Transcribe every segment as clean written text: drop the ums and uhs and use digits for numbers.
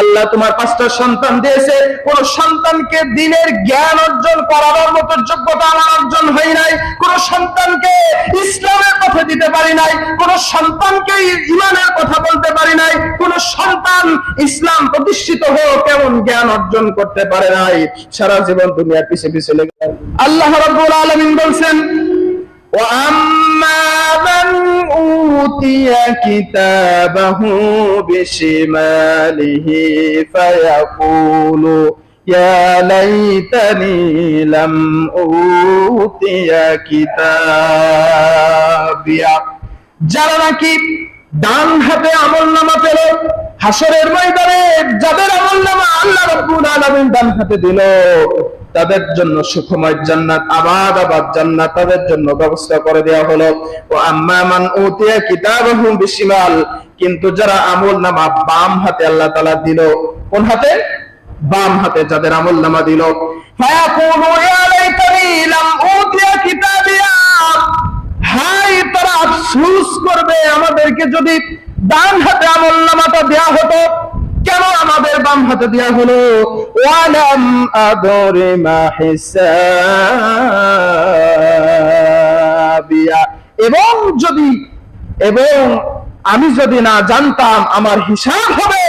আল্লাহ তোমার 5টা সন্তান দিয়েছে, কোন সন্তানকে দ্বীনের জ্ঞান অর্জন করার মতো যোগ্যতা আমার অর্জন হয় নাই, কোন সন্তানকে ইসলামের কথা দিতে পারি নাই, কোন সন্তানকে ঈমানের কথা বলতে পারি নাই, কোন সন্তান ইসলাম প্রতিষ্ঠিত হোক এমন জ্ঞান অর্জন করতে পারে নাই, সারা জীবন দুনিয়ার পিছে পিছে লেগে। আল্লাহ রাব্বুল আলামিন বলছেন وَأَمَّا مَنْ أُوتِيَ كِتَابَهُ بِشِمَالِهِ فَيَقُولُ يَا لَيْتَنِي لَمْ أُوتِيَ كِتَابِيَهْ। যারা নাকি ডান হাতে আমলনামা পেল, হাসরের ময়দানে যাদের আমলনামা আল্লাহ রাব্বুল আলামিন ডান হাতে দিল, তাদের জন্য সুখময় জান্নাত, আবাদ আবাদ জান্নাত তাদের জন্য ব্যবস্থা করে দেওয়া হলো। ও আম্মা মান উতিয়া কিতাবাহু বিশিমাল, কিন্তু যারা আমলনামা বাম হাতে আল্লাহ তাআলা দিল, কোন হাতে? বাম হাতে যাদের আমলনামা দিল, ফায়াকুলু ইয়া লাইতানি লাম উতিয়া কিতাবিয়া, হায় তারা আফসোস করবে আমাদেরকে যদি ডান হাতে আমলনামাটা দেয়া হতো, কেন আমাদের বাম হাতে দেয়া হলো? ওয়ালাম আদরি মা হিসাবিয়া, এবং আমি যদি না জানতাম আমার হিসাব হবে,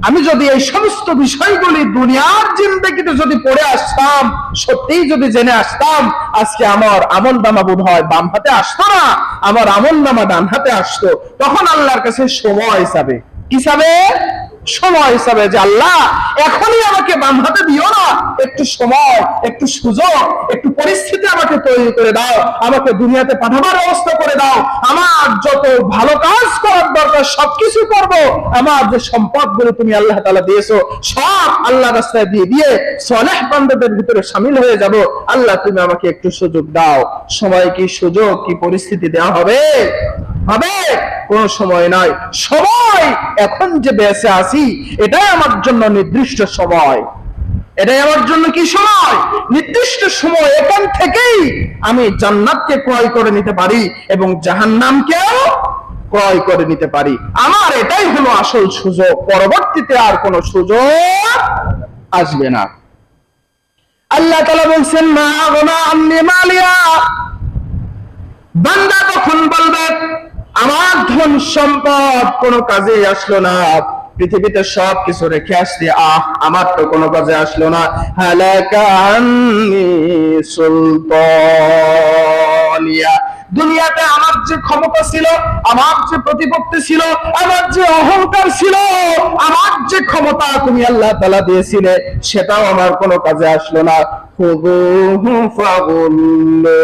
আমি যদি এই সমস্ত বিষয়গুলি দুনিয়ার জিন্দেগিতে যদি পড়ে আসতাম, সত্যিই যদি জেনে আসতাম, আজকে আমার আমলনামা বোধ হয় বাম হাতে আসতো না, আমার আমলনামা ডান হাতে আসতো। তখন আল্লাহর কাছে সময় হিসাবে সময় হিসাবে যে আল্লাহ এখনই আমাকে বাম হাতে দিও না, একটু সময়, একটু সুযোগ, একটু পরিস্থিতি আমাকে তৈরি করে দাও, আমাকে দুনিয়াতে পাঠাবার ব্যবস্থা করে দাও, আমার যত ভালো কাজ করার দরকার সবকিছু করব, আমার যে সম্পদগুলো তুমি আল্লাহ তাআলা দিয়েছো সব আল্লাহ রাস্তায় দিয়ে সালেহ বান্দাদের ভিতরে শামিল হয়ে যাব। আল্লাহ তুমি আমাকে একটু সুযোগ দাও। সময় কি সুযোগ কি পরিস্থিতি দেওয়া হবে? কোন সময় নয়, সময় এখন যে বেঁচে আছি এটাই আমার জন্য নির্দিষ্ট সময়, এটাই আমার জন্য কি সময়? নির্দিষ্ট সময়। এখান থেকেই আমি জান্নাতকে ক্রয় করে নিতে পারি এবং জাহান্নামকেও ক্রয় করে নিতে পারি। আমার এটাই হলো আসল সুযোগ, পরবর্তীতে আর কোন সুযোগ আসবে না। আল্লাহ তাআলা বলছেন মা আগনা আন্নি মালিয়া, বান্দা তখন বলবে আমার ধন সম্পদ কোনো কাজে আসলো না, পৃথিবীতে সব কিছু রেখে আসছি, আমার তো কোনো কাজে আসলো না। হালাকা আন্নি সুলতানিয়া, দুনিয়াতে আমার যে ক্ষমতা ছিল, আমার যে প্রতিপত্তি ছিল, আমার যে অহংকার ছিল, আমার যে ক্ষমতা তুমি আল্লাহ তাআলা দিয়েছিলে, সেটাও আমার কোনো কাজে আসলো না। খুযুহু ফাগুল্লু,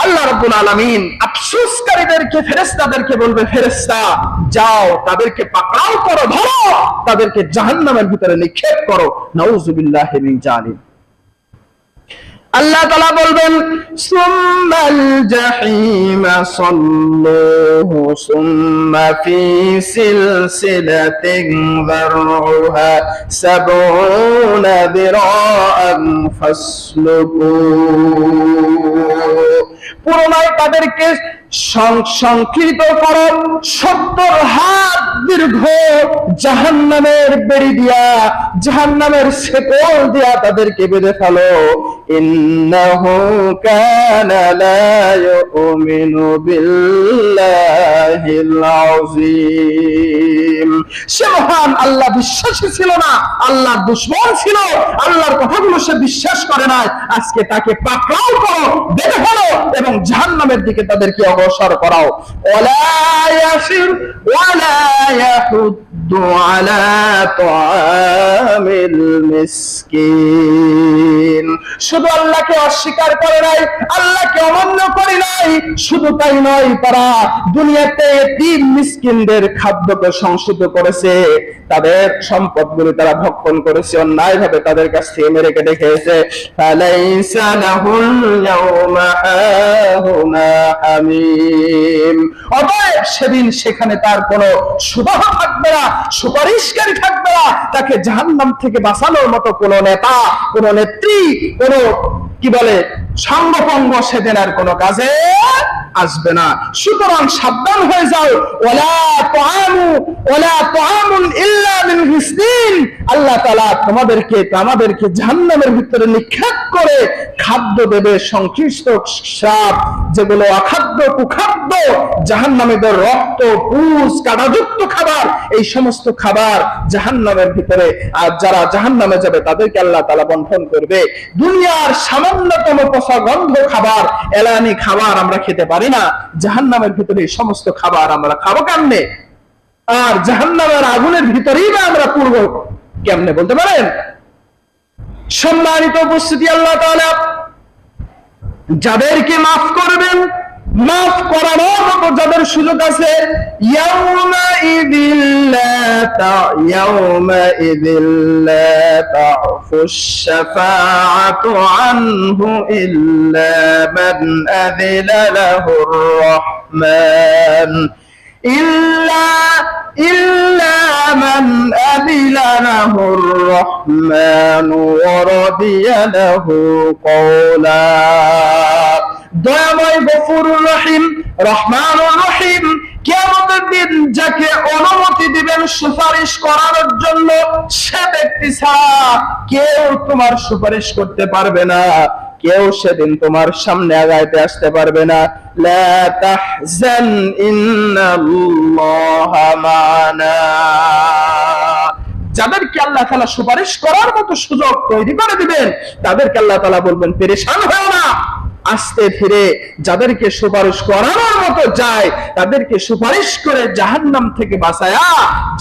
আল্লাহ রাব্বুল আলামিন আফসোসকারীদেরকে, ফেরেশতাদেরকে বলবে, ফেরেশতা যাও তাদেরকে পাকড়াও করো, ধরো, তাদেরকে জাহান্নামের ভিতরে নিক্ষেপ করো। নাউযুবিল্লাহি মিন জালিম। আল্লাহ তাআলা বলবেন সুম্মাল জাহিমা সাল্লুহু সুম্মা ফি সিলসিলাতিন যারউহা সাবউনা দিরাআন ফাসলুকু, পুনরায় তাদেরকে সংকীর্ণ করো, 70 হাত দীর্ঘ জাহান্নামের বেড়ি দিয়া, জাহান্নামের শেকল দিয়া তাদেরকে বেঁধে ফেলো। ইন্নাহু কানা লা ইউমিনু বিল্লাহিল আযীম, সে মহান আল্লাহ বিশ্বাসী ছিল না, আল্লাহর দুশমন ছিল, আল্লাহর কথাগুলো সে বিশ্বাস করে নাই। আজকে তাকে পাকড়াও করো, বেঁধে ফেলো এবং জাহান্নামের দিকে তাদেরকে অগ্রসর করাও। ওয়ালা ইয়াসির ওয়ালা ইয়াহুদ্দু আলা তুআমিল মিসকিন, শুধু আল্লাহকে অস্বীকার করে নাই, আল্লাহকে অমান্য করে নাই, শুধু তাই নয়, তারা দুনিয়াতে এতিম মিসকিনদের খাদ্যকে সংশোধন করেছে, তাদের সম্পদগুলো তারা ভক্ষণ করেছে, অন্যায়ভাবে তাদের কাছ থেকে মেরে কেটে খেয়েছে। ফালাইসা লাহুল ইয়াউমা হাহুনা হামিম, অতএব সেদিন সেখানে তার কোনো সুবাহ থাকবে না, সুপারিশকারী থাকবে না, তাকে জাহান্নাম থেকে বাঁচানোর মতো কোনো নেতা, কোনো নেত্রী, কোনো কি বলে সঙ্গপঙ্গ সেদিন আর কোনো কাজে আসবে না। সুতরাং সাবধান হয়ে যাও। ওয়ালা তুআমুন ইল্লা মিন গিসলিন, আল্লাহ তাআলা আমাদেরকে জাহান্নামের ভিতরে নিক্ষেপ করে খাদ্য দেবে সংশ্লিষ্ট শ্রাপ, যেগুলো অখাদ্য কুখাদ্য জাহান্নামীদের রক্ত পুষ কাঁটাযুক্ত খাবার, এই সমস্ত খাবার জাহান্নামের ভিতরে, আর যারা জাহান্নামে যাবে তাদেরকে আল্লাহ তাআলা বন্টন করবে। দুনিয়ার সামান্যতম পচা গন্ধ খাবার, এলানি খাবার আমরা খেতে পারি না, জাহান্নামের ভিতরে এই সমস্ত খাবার আমরা খাবো কেমনে? আর জাহান্নামের আগুনের ভিতরেই বা আমরা পূর্ব কেমনে, বলতে পারেন? সম্মানিত উপস্থিতি, আল্লাহ তাআলা যাদেরকে মাফ করবেন, মাফ করানোর মতো যাদের সুযোগ আছে, ইয়াউমাইযিল লা তা'ফুশ শাফাআতু আনহু ইল্লা মান আযিনা লাহুর রাহমান إلا من أذن له الرحمن ورضي له قولا। দয়াময় গফুরুর রহিম, রহমানুর রহিম কিয়ামতের দিন যাকে অনুমতি দিবেন সুপারিশ করার জন্য, সে ব্যক্তি ছাড়া কেউ তোমার সুপারিশ করতে পারবে না, কেউ সেদিন তোমার সামনে আগাইতে আসতে পারবে না। লা তাহজান ইন্নাল্লাহা মা'না। যাদেরকে আল্লাহ তাআলা সুপারিশ করার মতো সুযোগ তৈরি করে দিবেন, তাদেরকে আল্লাহ তাআলা বলবেন পেরেশান হও না। আস্তে ধীরে যাদেরকে সুপারিশ করানোর মতো যায়, তাদেরকে সুপারিশ করে জাহান্নাম থেকে বাঁচায়া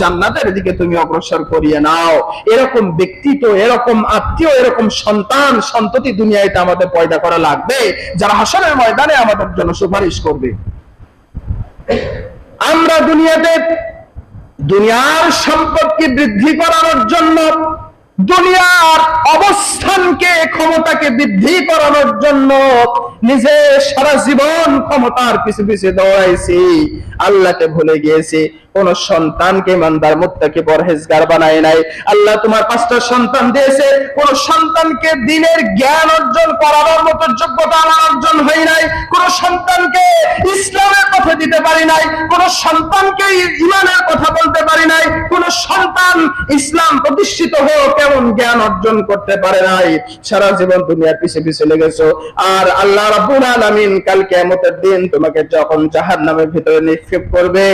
জান্নাতের দিকে তুমি অগ্রসর করিয়ে নাও। এরকম ব্যক্তিত্ব, এরকম আত্মীয়, এরকম সন্তান সন্ততি দুনিয়ায় আমাদের পয়দা করা লাগবে, যারা হাসরের ময়দানে আমাদের জন্য সুপারিশ করবে। আমরা দুনিয়ার সম্পদকে বৃদ্ধি করানোর জন্য, দুনিয়ার অবস্থানকে ক্ষমতাকে বৃদ্ধি করানোর জন্য নিজে সারা জীবন ক্ষমতার পিছে পিছে দৌড়াইছি, আল্লাহকে ভুলে গিয়েছি। কোন সন্তানকে ইমানদার মুত্তাকি পরহেজগার বানায় নাই। আল্লাহ তোমার 5টা সন্তান দিয়েছে, কোন সন্তানকে দ্বীনের জ্ঞান অর্জন করানোর মতো যোগ্যতা আমার অর্জন হয় নাই, কোন সন্তানকে ইসলামের কথা দিতে পারি নাই, কোন সন্তানকে ঈমানের কথা বলতে পারি নাই, কোন সন্তান ইসলাম প্রতিষ্ঠিত হোক এমন জ্ঞান অর্জন করতে পারে নাই। সারা জীবন দুনিয়ার পিছে পিছে লেগেছো। আর আল্লাহ রাব্বুল আলামিন কাল কিয়ামতের দিন তোমাকে যখন জাহান্নামের ভিতরে নিক্ষেপ করবে,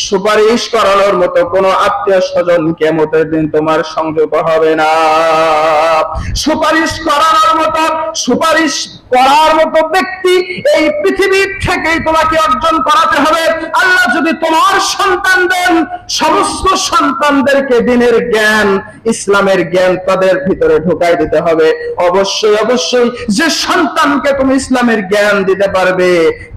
সুপারিশ করানোর মতো কোন আত্মীয় স্বজন কিয়ামতের দিন তোমার সংযোগ হবে না। সুপারিশ করার মতো ব্যক্তি এই পৃথিবীর থেকেই তোমাকে অর্জন করাতে হবে। আল্লাহ যদি তোমার সন্তান দেন, সমস্ত সন্তানদেরকে দ্বীনের জ্ঞান, ইসলামের জ্ঞান তাদের ভিতরে ঢুকাই দিতে হবে। অবশ্যই অবশ্যই যে সন্তানকে তুমি ইসলামের জ্ঞান দিতে পারবে,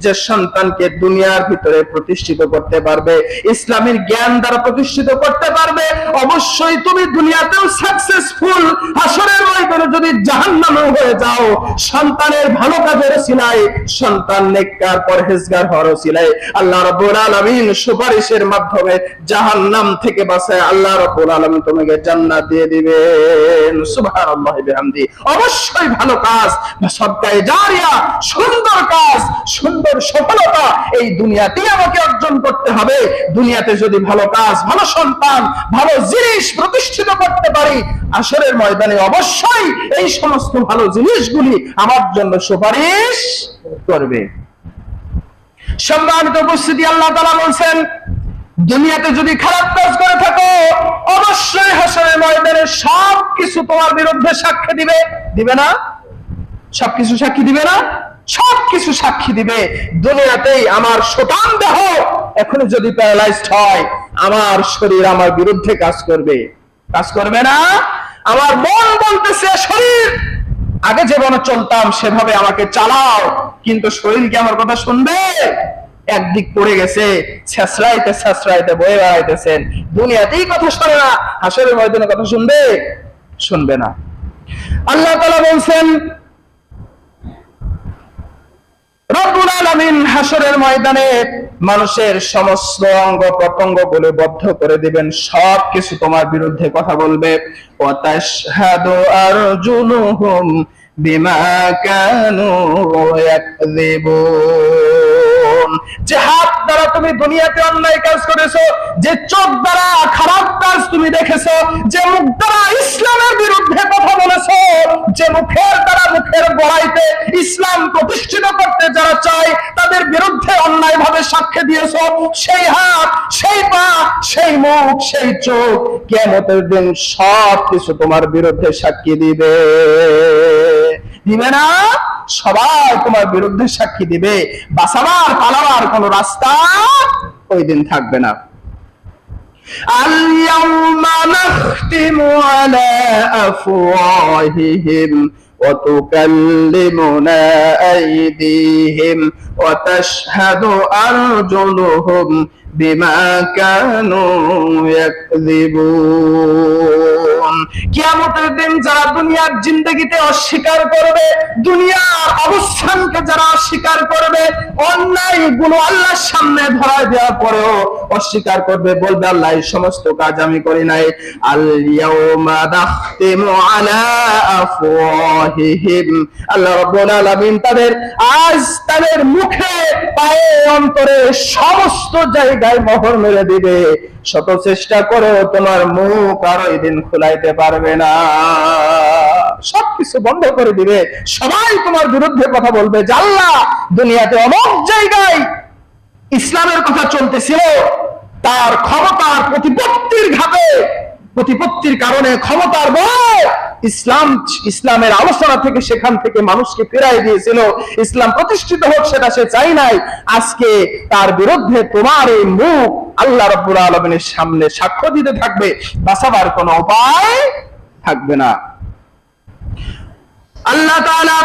যে সন্তানকে দুনিয়ার ভিতরে প্রতিষ্ঠিত করতে পারবে, ইসলামের জ্ঞান দ্বারা প্রতিষ্ঠিত করতে পারবে, অবশ্যই তুমি দুনিয়াতেও সাকসেসফুল। হাসরের ময়দানে যদি জাহান্নামে হয়ে যাও, সন্তানের ভালো কাজের সিলাই, সন্তান নেককার পরহেজগার হওয়ার সিলাই, আল্লাহ রাব্বুল আলামিন সুপারিশের মাধ্যমে জাহান্নাম থেকে বাঁচায় আল্লাহ রাব্বুল আলামিন তোমাকে জান্নাত দিয়ে দিবেন। সুবহানাল্লাহি বিহামদি। অবশ্যই ভালো কাজ, সদকায়ে জারিয়া, সুন্দর কাজ, সুন্দর সফলতা এই দুনিয়াতেই আমাকে অর্জন করতে হবে। দুনিয়াতে যদি ভালো কাজ, ভালো সন্তান, ভালো জিনিস প্রতিষ্ঠিত করতে পারি, হাসরের ময়দানে অবশ্যই এই সমস্ত ভালো জিনিসগুলি আমার জন্য সুপারিশ করবে। সম্মানিত উপস্থিতি, আল্লাহ তাআলা বলেন দুনিয়াতে যদি খারাপ কাজ করে থাকো, অবশ্যই হাসরের ময়দানে সবকিছু তোমার বিরুদ্ধে সাক্ষী দিবে। দিবে না? সবকিছু সাক্ষী দিবে না? সবকিছু সাক্ষী দিবে। দুনিয়াতেই আমার শয়তান দেহ এখন যদি প্যারালাইজড হয়, আমার শরীর আমার বিরুদ্ধে কাজ করবে, কাজ করবে না? আমার মন বলতেছে শরীর আগে যেভাবে চলতাম সেভাবে আমাকে চালাও, কিন্তু শরীর কি আমার কথা শুনবে? একদিক পড়ে গেছে, ছেঁচড়াইতে ছেঁচড়াইতে বয়ে বেড়াইতেছেন, দুনিয়াতেই কথা শোনে না, হাসরের ময়দানে কথা শুনবে? শুনবে না। আল্লাহ তাআলা বলছেন রব্বুল আলামিন হাসরের ময়দানে মানুষের সমস্ত অঙ্গ প্রত্যঙ্গ গুলো বদ্ধ করে দিবেন, সবকিছু তোমার বিরুদ্ধে কথা বলবে। ওয়া তাশহাদু আরজুলুহুম বিমা কানু ইয়াকযিবুন। যে হাত দ্বারা তুমি দুনিয়াতে অন্যায় কাজ করেছো, যে চোখ দ্বারা খারাপ কাজ তুমি দেখেছো, যে মুখ দ্বারা ইসলামের বিরুদ্ধে কথা বলেছো, যে মুখের দ্বারা মুখের গোড়াইতে ইসলাম প্রতিষ্ঠিত করতে যারা চায় তাদের বিরুদ্ধে অন্যায় ভাবে সাক্ষ্য দিয়েছো, সেই হাত, সেই পা, সেই মুখ, সেই চোখ কিয়ামতের দিন সব কিছু তোমার বিরুদ্ধে সাক্ষী দিবে। দিবে না? সবাই তোমার বিরুদ্ধে সাক্ষী দিবে। বাঁচাবার পালাবার কোন রাস্তা ওই দিন থাকবে না। আল-ইয়াওমা নাখতিমু আলা আফওয়াহিহিম ওয়া তুকাল্লিমুনা আইদিহিম ওয়া তাশহাদু আরজুলুহুম বিমা কানু ইয়াকযিবুন। কিয়ামতের দিন যারা দুনিয়ার জিন্দেগিতে অস্বীকার করবে, দুনিয়ার অবস্থানকে যারা অস্বীকার করবে, অন্যায় গুলো আল্লাহর সামনে ধরা দেওয়ার পরেও অস্বীকার করবে, বলবে আল্লাহ এই সমস্ত কাজ আমি করি নাই। আল ইয়াউমা নাখতিমু আলা আফওয়াহিহিম, আল্লাহ রাব্বুল আলামিন তাদের মুখে, পায়ে, অন্তরে সমস্ত জায়গায় মোহর মেরে দিবে। শত চেষ্টা করে তোমার মুখ আর ওই দিন খুলাইতে পারবে না, সবকিছু বন্ধ করে দিবে। সবাই তোমার বিরুদ্ধে কথা বলবে যে আল্লাহ দুনিয়াতে অমুক জায়গায় ইসলামের কথা চলতেছিল, তার ক্ষমতার প্রতিপত্তির ঘাতে, প্রতিপত্তির কারণে ক্ষমতার বল ইসলামের আলোচনা থেকে সেখান থেকে মানুষকে ফিরাই দিয়েছিল, ইসলাম প্রতিষ্ঠিত হোক সেটা সে চাই নাই। আজকে তার বিরুদ্ধে তোমার এই মুখ আল্লাহ রাব্বুল আলামিনের সামনে সাক্ষ্য দিতে থাকবে, বাঁচাবার কোনো উপায় থাকবে না। আল্লাহ তাআলা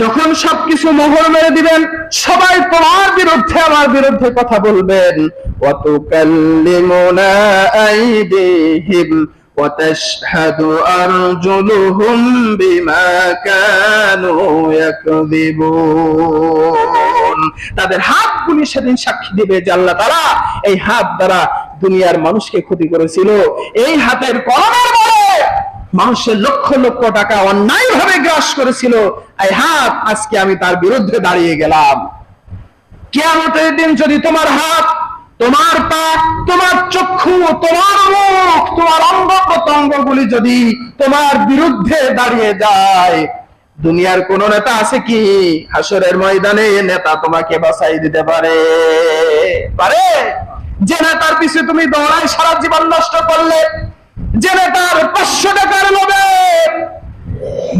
যখন সবকিছু মোহর মেরে দিবেন, সবাই তোমার বিরুদ্ধে আমার বিরুদ্ধে কথা বলবেন। ওয়া তুকাল্লিমুনা আইদিহিম ওয়া তাশহাদু আরজুলুহুম বিমা কানু ইয়াকযিবুন। তাদের হাতগুলি সেদিন সাক্ষী দিবে যে আল্লাহ তাআলা এই হাত দ্বারা দুনিয়ার মানুষকে ক্ষতি করেছিল, এই হাতের কলমের বলে মানুষের লক্ষ লক্ষ টাকা অন্যায় ভাবে গ্রাস করেছিল, এই হাত আজকে আমি তার বিরুদ্ধে দাঁড়িয়ে গেলাম। কিয়ামতের দিন যদি তোমার হাত, তোমার পা, তোমার চক্ষু, তোমার মুখ, তোমার অঙ্গ প্রত্যঙ্গ গুলি যদি তোমার বিরুদ্ধে দাঁড়িয়ে যায়, দুনিয়ার কোন নেতা আছে কি হাসরের ময়দানে নেতা তোমাকে বাঁচাই দিতে পারে? যে নেতার পিছে তুমি দৌড়াই সারা জীবন নষ্ট করলে, যে নেতার 500 টাকার লোভে,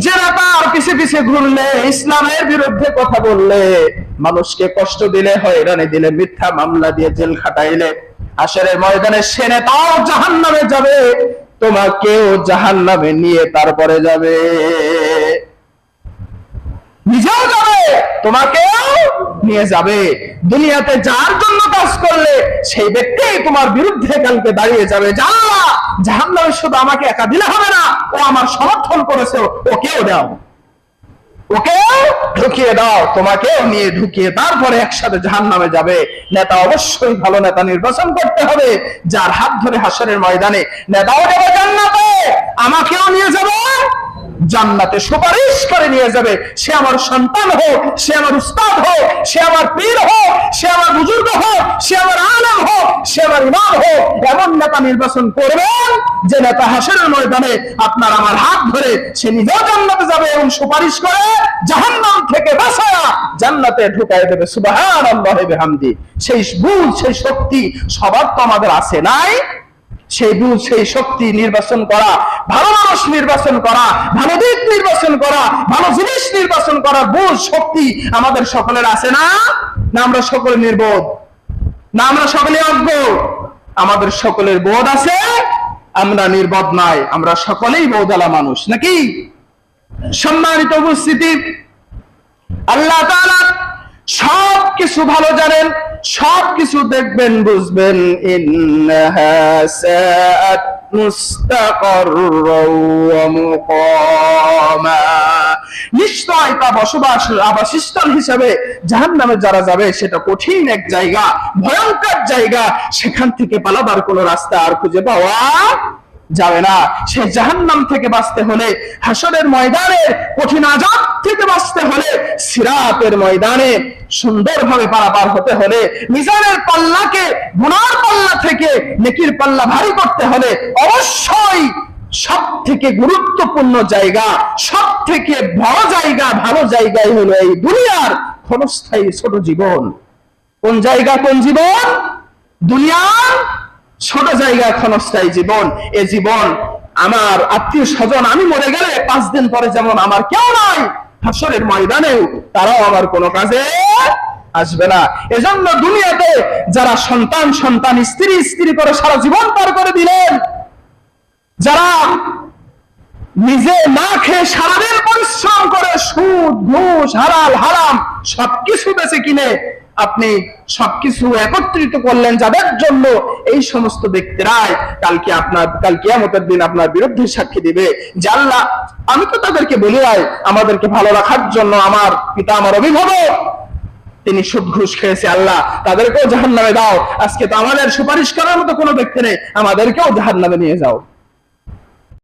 যে নেতার পিছে পিছে ঘুরলে, ইসলামের বিরুদ্ধে কথা বললে, মানুষকে কষ্ট দিলে, হয়রানি দিলে, মিথ্যা মামলা দিয়ে জেল খাটাইলে, হাসরের ময়দানে সে নেতাও জাহান্নামে যাবে, তোমাকেও জাহান্নামে নিয়ে তারপরে যাবে, নিজেও যাবে, তোমাকেও নিয়ে যাবে। দুনিয়াতে যার জন্য কাজ করলে সেই ব্যক্তি তোমার বিরুদ্ধে কালকে দাঁড়িয়ে যাবে, যা জাহান্নামে শুধু আমাকে একা দিলে হবে না, ও আমার সমর্থন করেছে, ওকেও দাও, ওকেও ঢুকিয়ে দাও, তোমাকেও নিয়ে ঢুকিয়ে তারপরে একসাথে জাহান্নামে যাবে। নেতা অবশ্যই ভালো নেতা নির্বাচন করতে হবে, যার হাত ধরে হাসরের ময়দানে নেতাও যাবে জান্নাতে, আমাকেও নিয়ে যাবে জান্নাতে, সুপারিশ করে নিয়ে যাবে। সে আমার সন্তান হোক, সে আমার উস্তাদ হোক, সে আমার পীর হোক, সে আমার বুজুর্গ হোক, সে আমার আলেম হোক, সে আমার ইমাম হোক, এমন নেতা নির্বাচন করবেন যে নেতা হাসরের ময়দানে আপনার আমার হাত ধরে সে নিজেও জান্নাতে যাবে এবং সুপারিশ করে জাহান্নাম থেকে বাঁচায়া জান্নাতে ঢুকাই দেবে। সুবহানাল্লাহি বিহামদি। সেই বুঝ, সেই শক্তি সবার তো আমাদের আছে নাই? সেই বুঝ, সেই শক্তি নির্বাচন করা, ভালো মানুষ নির্বাচন করা, ভালো দিক নির্বাচন করা, ভালো জিনিস নির্বাচন করার বুঝ, শক্তি আমাদের সকলের আছে না? না আমরা সকলে নির্বোধ? না আমরা সকলে অজ্ঞ? আমাদের সকলের বোধ আছে, আমরা নির্বোধ নাই, আমরা সকলেই বোধালা মানুষ, নাকি? সম্মানিত উপস্থিতি, আল্লাহ তাআলা সবকিছু ভালো জানেন, সবকিছু দেখবেন, বুঝবেন। ইন্নাহা সাআত মুস্তাকাররাও ওয়া মুকামা, নিশ্চয় তা বসবাস আবাসস্থল হিসেবে জাহান্নামে যারা যাবে সেটা কঠিন এক জায়গা, ভয়ঙ্কর জায়গা, সেখান থেকে পালাবার কোনো রাস্তা আর খুঁজে পাওয়া যাবে না। সে জাহান্নাম থেকে বাঁচতে হলে, হাসরের ময়দানের কঠিন আযাব থেকে বাঁচতে হলে, সিরাতের ময়দানে সুন্দরভাবে পারাপার হতে হলে, মিজানের পাল্লাকে গুনার পাল্লা থেকে নেকির পাল্লা ভারী করতে হলে অবশ্যই সব থেকে গুরুত্বপূর্ণ জায়গা, সব থেকে বড় জায়গা, ভালো জায়গায় হলো এই দুনিয়ার ক্ষণস্থায়ী ছোট জীবন। কোন জায়গা, কোন জীবন? দুনিয়ার ছোট জায়গা, ক্ষণস্থায়ী জীবন। এ জীবন আমার আত্মীয় স্বজন, আমি মরে গেলে 5 দিন পরে যেমন আমার কেউ নাই, হাসরের ময়দানেও তারাও আমার কোনো কাজে আসবে না। এজন্য দুনিয়াতে যারা সন্তান সন্তান, স্ত্রী স্ত্রী করে সারা জীবন পার করে দিলেন, যারা নিজে না খেয়ে সারাদিন পরিশ্রম করে সুদ ঘুষ হালাল হারাম সবকিছু বেঁচে কিনে আপনি সবকিছু একত্রিত করলেন যাদের জন্য, এই সমস্ত ব্যক্তিরাই কাল কিয়ামতের দিন আপনার বিরুদ্ধে সাক্ষী দিবে যে আল্লাহ, আমি তো তাদেরকে বলি নাই আমাদেরকে ভালো রাখার জন্য আমার পিতা, আমার অভিভাবক, তিনি সুদ ঘুষ খেয়েছে, আল্লাহ তাদেরকেও জাহান্নামে দাও। আজকে তো আমাদের সুপারিশ করার মতো কোনো ব্যক্তি নেই, আমাদেরকেও জাহান্নামে নিয়ে যাও।